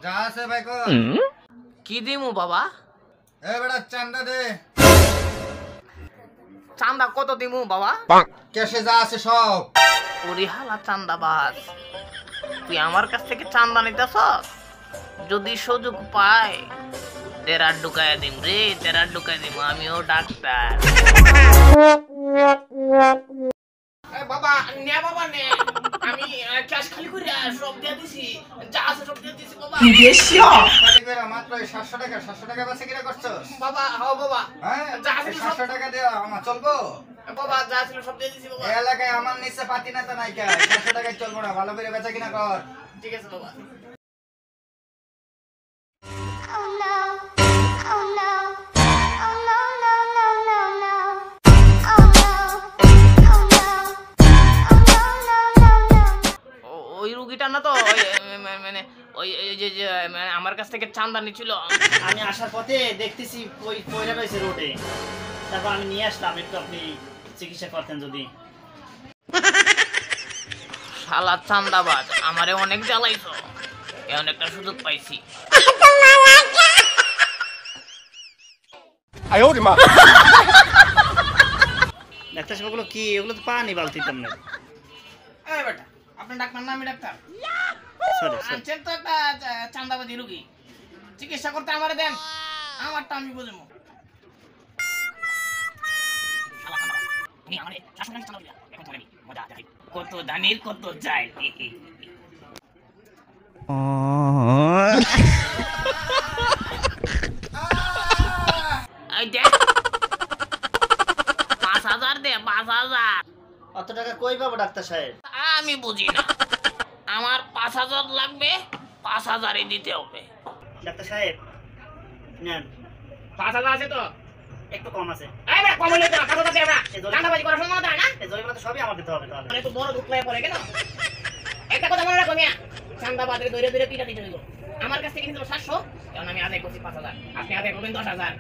যা আছে ভাই কর। কি দিমু বাবা? এ বেটা চান্দা দে। চান্দা কত দিমু বাবা? ক্যাশে যা আছে সব। ওরে হালা চান্দাবাজ, তুই আমার কাছ থেকে চান্দা নিতেছ? যদি সুযোগ পাই তেরার ঢুকায় দিম রে, তেরার ঢুকায় দিম। আমিও ডাক্তার। বাবা নে, বাবা নে, আমি ক্যাশ খালি করে সব দিয়ে দিছি, যা আছে সব দিয়ে দিছি বাবা। মাত্র 700 টাকা, 700 টাকা বেচে কিনা করছস? বাবা হাও বাবা, হ্যাঁ যা আছে 700 টাকা দে আমার চলবো? বাবা যা ছিল সব দিয়ে দিছি বাবা। এই এলাকায় আমার নিচে পাতি না তো নাই কে, 700 টাকায় চলবো না, ভালো করে বেচা কিনা কর। ঠিক আছে বাবা। Oh no, oh no, oh no, no, no, no, no. Oh no, oh no, oh no, no, no, no. ওই রুগীটা না তো, মানে ওই যে মানে আমার কাছ থেকে চান্দা নিছিল। আমি আসার পথে দেখতেছি ওই পয়লা রয়েছে রোডে, তারপর আমি নিয়ে আসলাম, একটু আপনি চিকিৎসা করতেন যদি। শালা চান্দাবাজ, আমারে অনেক জ্বালাইছো, এখন একটা সুযোগ পাইছি। ডাক্তার সাহেব ওগুলো কি? ওগুলো তো পানি বালতিতে না। এই বেটা, আপনি ডাক্তার না? আমি ডাক্তার। Sorry sorry. আনছেন তো একটা চান্দাবাজি রুগী, চিকিৎসা করতে আমারে দেন, আমারটা আমি বুঝবো। কত দানির কত যায়। এই দেখ, 5,000 দে, 5,000। অত টাকা কই পাবো ডাক্তার সাহেব? আমি বুঝি না, আমার 5,000 লাগবে, 5,000ই দিতে হবে। ডাক্তার সাহেব নেন। 5,000 আছে তো? একটু কম আছে। এই বেটা, কম হলে তো 5,000 দেব না। এই জন্য- চাঁদাবাজি করার সময় দেয় না। এই জরিমানা তো সবই আমার দিতে হবে তাহলে। মানে তো বড় দুঃখ হয়ে পড়ে কেন? একটা কথা মনে রাখো মিয়া, চাঁদাবাজের ধরে ধরে পিটাতে চলে গো। আমার কাছ থেকে কিন্তু 700, কারণ আমি আদায় করছি 5,000, আপনি আদায় করবেন 10,000।